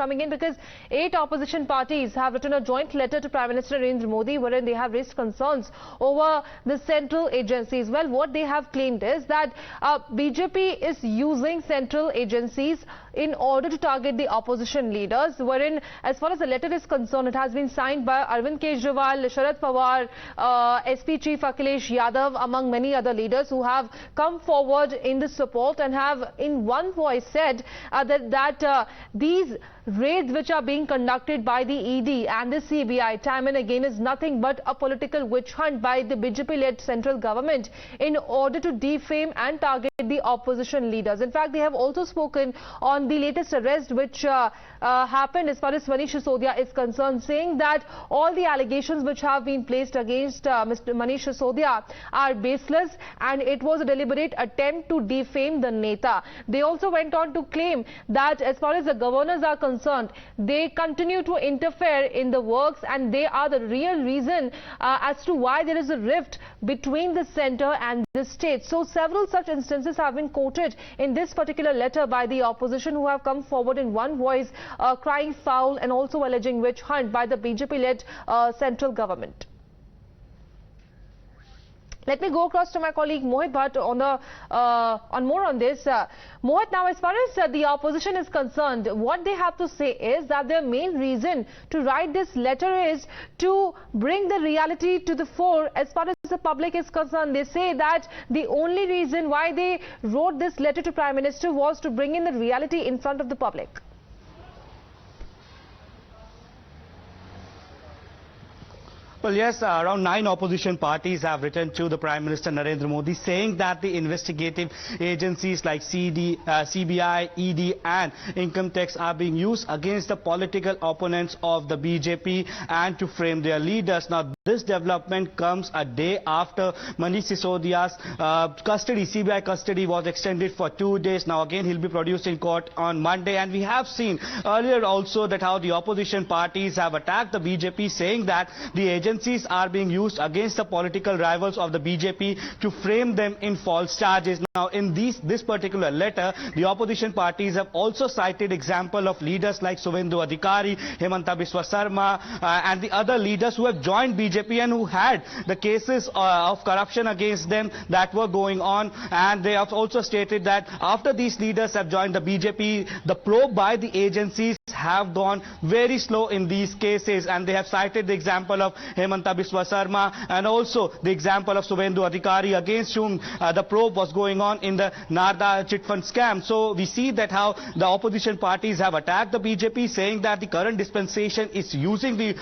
coming in because 8 opposition parties have written a joint letter to Prime Minister Narendra Modi wherein they have raised concerns over the central agencies. Well, what they have claimed is that BJP is using central agencies in order to target the opposition leaders, wherein as far as the letter is concerned, it has been signed by Arvind Kejriwal, Sharad Pawar, SP Chief Akhilesh Yadav, among many other leaders who have come forward in the support and have in one voice said that these raids which are being conducted by the ED and the CBI time and again is nothing but a political witch hunt by the BJP-led central government in order to defame and target the opposition leaders. In fact, they have also spoken on the latest arrest which happened as far as Manish Sisodia is concerned, saying that all the allegations which have been placed against Mr. Manish Sisodia are baseless and it was a deliberate attempt to defame the Neta. They also went on to claim that as far as the governors are concerned, they continue to interfere in the works and they are the real reason as to why there is a rift between the centre and the state. So several such instances have been quoted in this particular letter by the opposition, who have come forward in one voice crying foul and also alleging witch hunt by the BJP-led central government. Let me go across to my colleague Mohit Bhatt on more on this. Mohit, now as far as the opposition is concerned, what they have to say is that their main reason to write this letter is to bring the reality to the fore as far as the public is concerned. They say that the only reason why they wrote this letter to Prime Minister was to bring in the reality in front of the public. Well, yes, around 9 opposition parties have written to the Prime Minister Narendra Modi saying that the investigative agencies like CBI, ED and income tax are being used against the political opponents of the BJP and to frame their leaders. Now, this development comes a day after Manish Sisodia's CBI custody was extended for 2 days. Now, again, he'll be produced in court on Monday. And we have seen earlier also that how the opposition parties have attacked the BJP, saying that the agencies are being used against the political rivals of the BJP to frame them in false charges. Now, in this particular letter, the opposition parties have also cited example of leaders like Suvendu Adhikari, Hemanta Biswa Sarma, and the other leaders who have joined BJP and who had the cases of corruption against them that were going on. And they have also stated that after these leaders have joined the BJP, the probe by the agencies have gone very slow in these cases, and they have cited the example of Hemanta Biswa Sarma and also the example of Suvendu Adhikari, against whom the probe was going on in the Narda chit fund scam. So we see that how the opposition parties have attacked the BJP, saying that the current dispensation is using the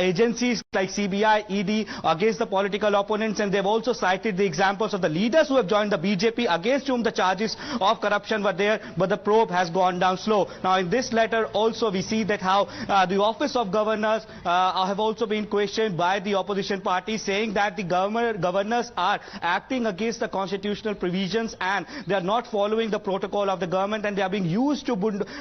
agencies like CBI, ED against the political opponents, and they've also cited the examples of the leaders who have joined the BJP against whom the charges of corruption were there, but the probe has gone down slow. Now, in this letter also we see that how the office of governors have also been questioned by the opposition party, saying that the governors are acting against the constitutional provisions and they are not following the protocol of the government, and they are being used to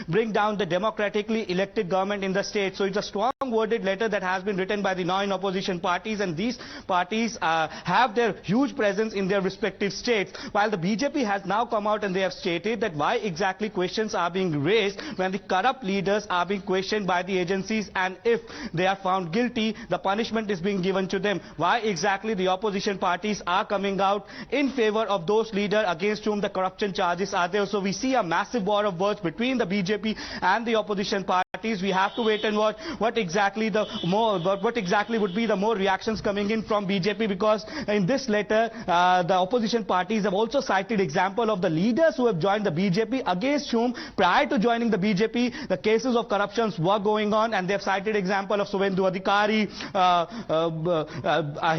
bring down the democratically elected government in the state. So it's a strong worded letter that has been written by the 9 opposition parties, and these parties have their huge presence in their respective states, while the BJP has now come out and they have stated that why exactly questions are being raised when the corrupt leaders are being questioned by the agencies, and if they are found guilty, the punishment is being given to them. Why exactly the opposition parties are coming out in favor of those leaders against whom the corruption charges are there? So we see a massive war of words between the BJP and the opposition parties. We have to wait and watch what exactly would be the more reactions coming in from BJP, because in this letter the opposition parties have also cited example of the leaders who have joined the BJP against whom prior to joining the BJP the cases of corruptions were going on, and they have cited example of Suvendu Adhikari,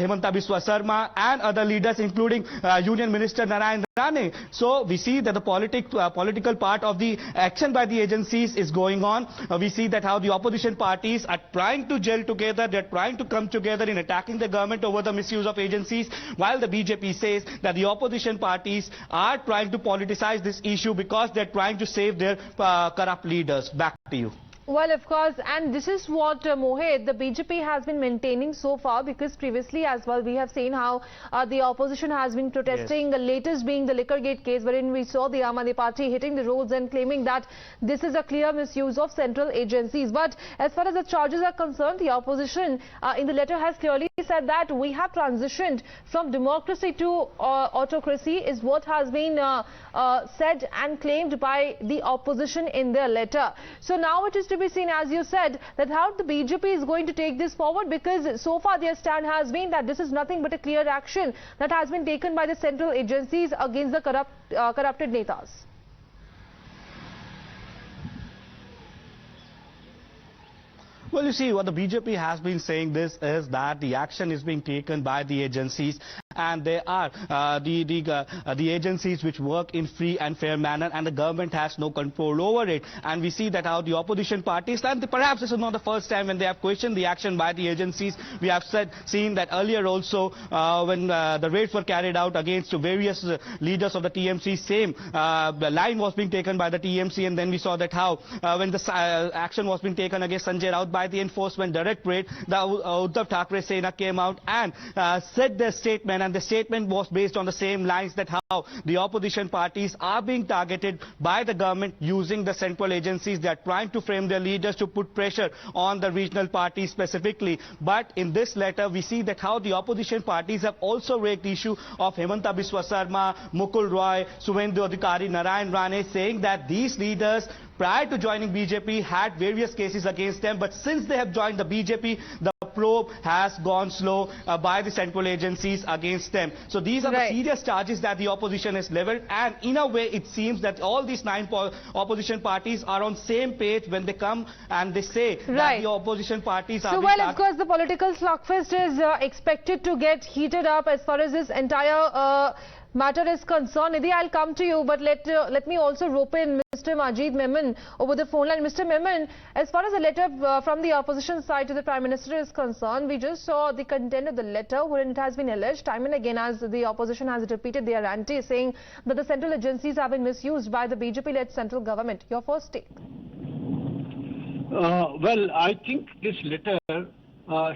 Hemanta Biswa Sarma and other leaders, including Union Minister Narayan Rane. So we see that the political part of the action by the agencies is going on. We see that how the opposition parties are trying to gel together, they're trying to come together in attacking the government over the misuse of agencies, while the BJP says that the opposition parties are trying to politicize this issue because they're trying to save their corrupt leaders. Back to you. Well, of course, and this is what Mohit, the BJP has been maintaining so far, because previously as well we have seen how the opposition has been protesting, the latest being the Liquorgate case, wherein we saw the Aam Aadmi Party hitting the roads and claiming that this is a clear misuse of central agencies. But as far as the charges are concerned, the opposition in the letter has clearly said that we have transitioned from democracy to autocracy, is what has been said and claimed by the opposition in their letter. So now it is to be seen, as you said, that how the BJP is going to take this forward, because so far their stand has been that this is nothing but a clear action that has been taken by the central agencies against the corrupted netas. Well, you see, what the BJP has been saying this is that the action is being taken by the agencies, and they are the agencies which work in free and fair manner, and the government has no control over it. And we see that how the opposition parties, and perhaps this is not the first time when they have questioned the action by the agencies. We have seen that earlier also when the raids were carried out against various leaders of the TMC, same line was being taken by the TMC, and then we saw that how when the action was being taken against Sanjay Raut by the Enforcement Directorate, the Uddhav Thackeray Sena came out and said their statement, and the statement was based on the same lines, that how the opposition parties are being targeted by the government using the central agencies. They are trying to frame their leaders to put pressure on the regional parties specifically. But in this letter, we see that how the opposition parties have also raised the issue of Himanta Biswa Sarma, Mukul Roy, Suvendu Adhikari, Narayan Rane, saying that these leaders prior to joining BJP had various cases against them, but since they have joined the BJP, the probe has gone slow by the central agencies against them. So these are the serious charges that the opposition has leveled, and in a way it seems that all these 9 opposition parties are on same page when they come and they say that the opposition parties are... So well, of course, the political slugfest is expected to get heated up as far as this entire matter is concerned. Nidhi, I'll come to you, but let me also rope in Mr. Majid Memon over the phone line. Mr. Memon, as far as the letter from the opposition side to the Prime Minister is concerned, we just saw the content of the letter wherein it has been alleged time and again, as the opposition has repeated their ante, saying that the central agencies have been misused by the BJP-led central government. Your first take? Well, I think this letter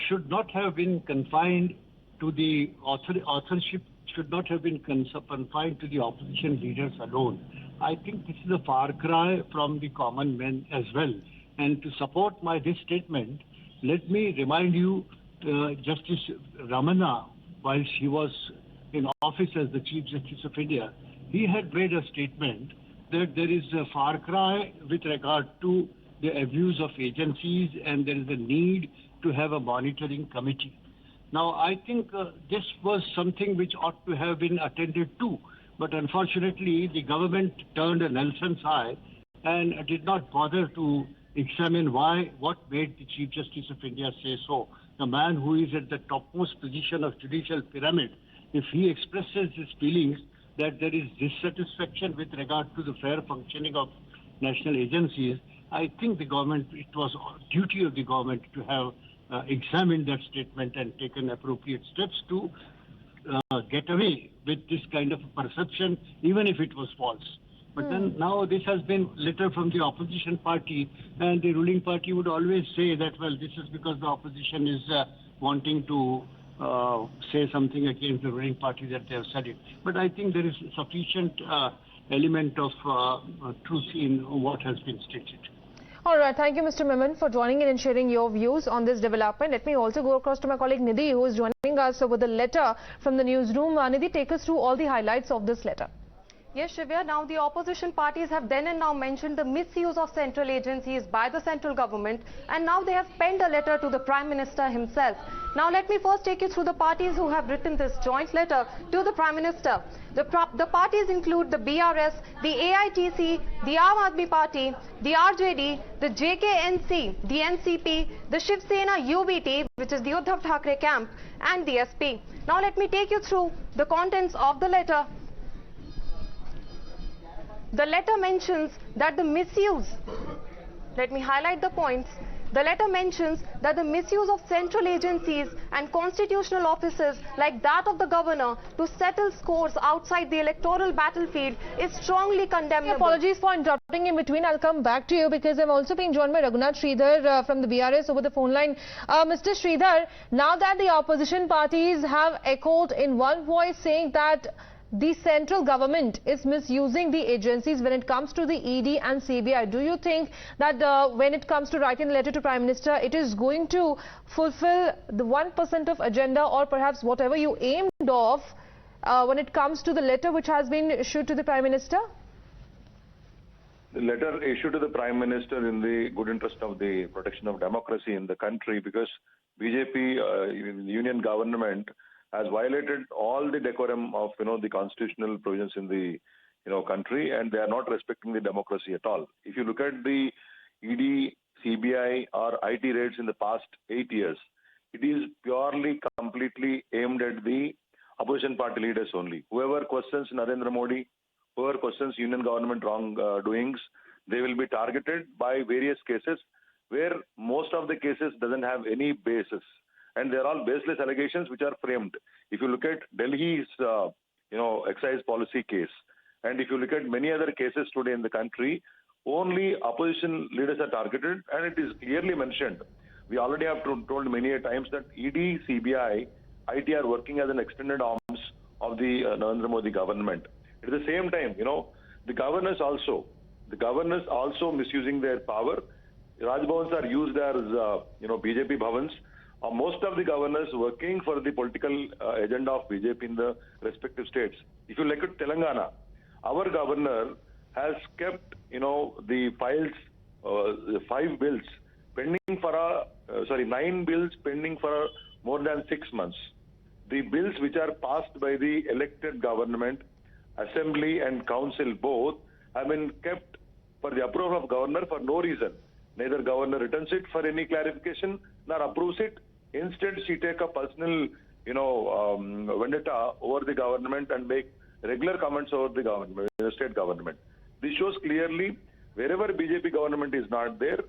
should not have been confined to the authorship, should not have been confined to the opposition leaders alone. I think this is a far cry from the common men as well. And to support this statement, let me remind you, Justice Ramana, whilst he was in office as the Chief Justice of India, he had made a statement that there is a far cry with regard to the abuse of agencies, and there is a need to have a monitoring committee. Now, I think this was something which ought to have been attended to, but unfortunately, the government turned a Nelson's eye and did not bother to examine what made the Chief Justice of India say so. The man who is at the topmost position of judicial pyramid, if he expresses his feelings that there is dissatisfaction with regard to the fair functioning of national agencies, I think it was duty of the government to have examined that statement and taken appropriate steps to get away with this kind of perception, even if it was false. But then now this has been letter from the opposition party, and the ruling party would always say that, well, this is because the opposition is wanting to say something against the ruling party that they have said it. But I think there is sufficient element of truth in what has been stated. All right, thank you, Mr. Memon, for joining in and sharing your views on this development. Let me also go across to my colleague Nidhi, who is joining us with the letter from the newsroom. Nidhi, take us through all the highlights of this letter. Yes, Shivya. Now, the opposition parties have then and now mentioned the misuse of central agencies by the central government, and now they have penned a letter to the Prime Minister himself. Now, let me first take you through the parties who have written this joint letter to the Prime Minister. The parties include the BRS, the AITC, the Aam Aadmi Party, the RJD, the JKNC, the NCP, the Shiv Sena UBT, which is the Uddhav Thackeray camp, and the SP. Now, let me take you through the contents of the letter. The letter mentions that the misuse Let me highlight the points. The letter mentions that the misuse of central agencies and constitutional offices like that of the governor to settle scores outside the electoral battlefield is strongly condemnable. Apologies for interrupting in between. I'll come back to you because I'm also being joined by Raghunath Sridhar from the BRS over the phone line. Mr. Sridhar, now that the opposition parties have echoed in one voice saying that the central government is misusing the agencies when it comes to the ED and CBI. Do you think that when it comes to writing a letter to Prime Minister, it is going to fulfill the 1% of agenda or perhaps whatever you aimed off when it comes to the letter which has been issued to the Prime Minister? The letter issued to the Prime Minister in the good interest of the protection of democracy in the country, because BJP, the union government, has violated all the decorum of the constitutional provisions in the country, and they are not respecting the democracy at all. If you look at the ED, CBI or IT raids in the past 8 years, it is purely completely aimed at the opposition party leaders only. Whoever questions Narendra Modi, whoever questions union government wrongdoings, they will be targeted by various cases where most of the cases doesn't have any basis. And they're all baseless allegations which are framed. If you look at Delhi's, excise policy case, and if you look at many other cases today in the country, only opposition leaders are targeted, and it is clearly mentioned. We already have told many a times that ED, CBI, IT are working as an extended arms of the Narendra Modi government. At the same time, the governors also misusing their power. Rajbhavans are used as, BJP bhavans. Most of the governors working for the political agenda of BJP in the respective states. If you look at Telangana, our governor has kept, the files, 5 bills pending for 9 bills pending for more than 6 months. The bills which are passed by the elected government, assembly and council both, have been kept for the approval of governor for no reason. Neither governor returns it for any clarification nor approves it. Instead, she take a personal, vendetta over the government and make regular comments over the government, the state government. This shows clearly wherever BJP government is not there,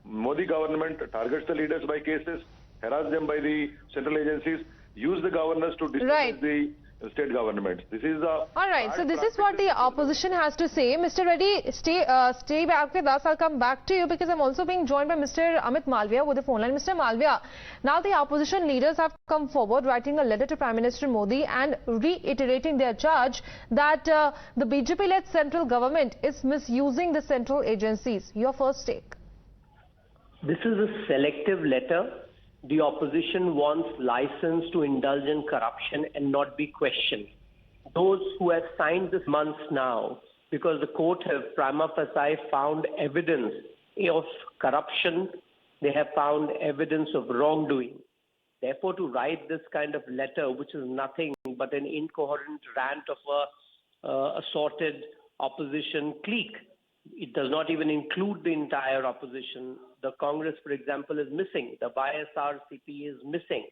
Modi government targets the leaders by cases, harass them by the central agencies, use the governors to dismiss the state government. This is all right, so this is what the opposition has to say. Mr. Reddy, stay back with us. I'll come back to you because I'm also being joined by Mr. Amit Malviya with the phone line. Mr. Malviya, now the opposition leaders have come forward writing a letter to Prime Minister Modi and reiterating their charge that the BJP-led central government is misusing the central agencies. Your first take. This is a selective letter. The opposition wants license to indulge in corruption and not be questioned. Those who have signed this months now, because the court have prima facie found evidence of corruption, they have found evidence of wrongdoing. Therefore, to write this kind of letter, which is nothing but an incoherent rant of a assorted opposition clique, it does not even include the entire opposition. The Congress, for example, is missing. The YSRCP is missing.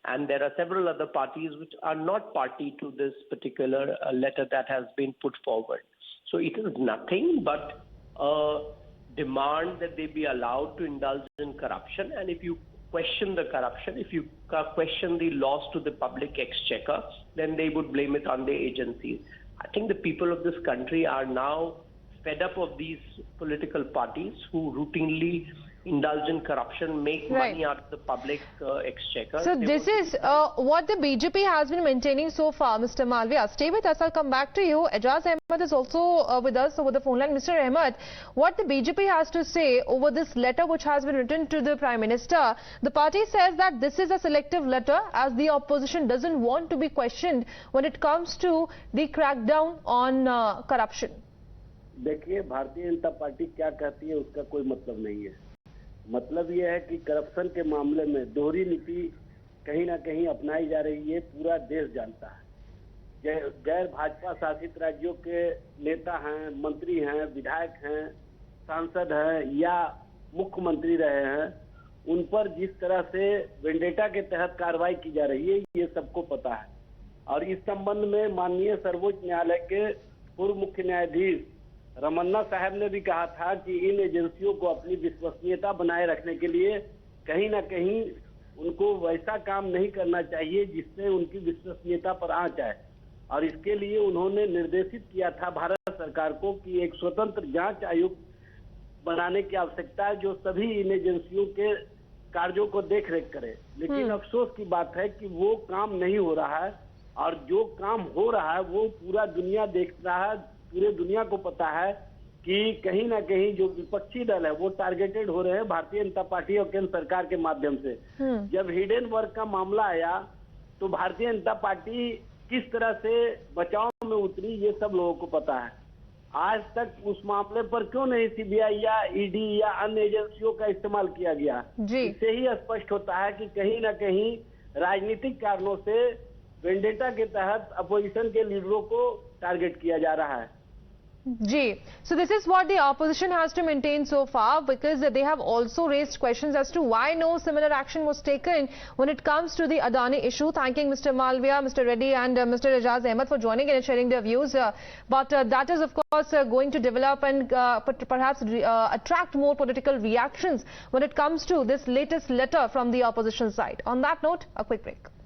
And there are several other parties which are not party to this particular letter that has been put forward. So it is nothing but a demand that they be allowed to indulge in corruption. And if you question the corruption, if you question the loss to the public exchequer, then they would blame it on the agencies. I think the people of this country are now fed up of these political parties who routinely indulge in corruption, make money out of the public exchequer. So this is what the BJP has been maintaining so far, Mr. Malviya. Stay with us. I'll come back to you. Ejaz Ahmed is also with us over the phone line. Mr. Ahmed, what the BJP has to say over this letter which has been written to the Prime Minister. The party says that this is a selective letter as the opposition doesn't want to be questioned when it comes to the crackdown on corruption. देखिए, Bharatiya Janata party क्या कहती है उसका कोई मतलब नहीं है। मतलब यह है कि करप्शन के मामले में दोहरी नीति कहीं ना कहीं अपनाई जा रही है, पूरा देश जानता है। गैर भाजपा शासित राज्यों के नेता हैं, मंत्री हैं, विधायक हैं, सांसद हैं या मुख्यमंत्री रहे हैं, उन पर जिस तरह से वेंडेटा के तहत कार्रवाई की जा रही है, ये सबको पता है। और इस संबंध में माननीय सर्वोच्च न्यायालय के पूर्व मुख्य न्यायाधीश रमन्ना साहब ने भी कहा था कि इन एजेंसियों को अपनी विश्वसनीयता बनाए रखने के लिए कहीं ना कहीं उनको वैसा काम नहीं करना चाहिए जिससे उनकी विश्वसनीयता पर आंच आए, और इसके लिए उन्होंने निर्देशित किया था भारत सरकार को कि एक स्वतंत्र जांच आयोग बनाने की आवश्यकता है जो सभी इन एजेंसियों के कार्यों को देख रेख करे। लेकिन अफसोस की बात है कि वो काम नहीं हो रहा है, और जो काम हो रहा है वो पूरा दुनिया देख रहा है, पूरे दुनिया को पता है कि कहीं ना कहीं जो विपक्षी दल है वो टारगेटेड हो रहे हैं भारतीय जनता पार्टी और केंद्र सरकार के माध्यम से। जब हिडन वर्क का मामला आया तो भारतीय जनता पार्टी किस तरह से बचाव में उतरी ये सब लोगों को पता है। आज तक उस मामले पर क्यों नहीं सीबीआई या ईडी या अन्य एजेंसियों का इस्तेमाल किया गया, इससे ही स्पष्ट होता है कि कहीं ना कहीं राजनीतिक कारणों से वेंडेटा के तहत अपोजिशन के लीडरों को टारगेट किया जा रहा है। So this is what the opposition has to maintain so far, because they have also raised questions as to why no similar action was taken when it comes to the Adani issue. Thanking Mr. Malviya, Mr. Reddy and Mr. Ejaz Ahmed for joining and sharing their views. But that is of course going to develop and perhaps attract more political reactions when it comes to this latest letter from the opposition side. On that note, a quick break.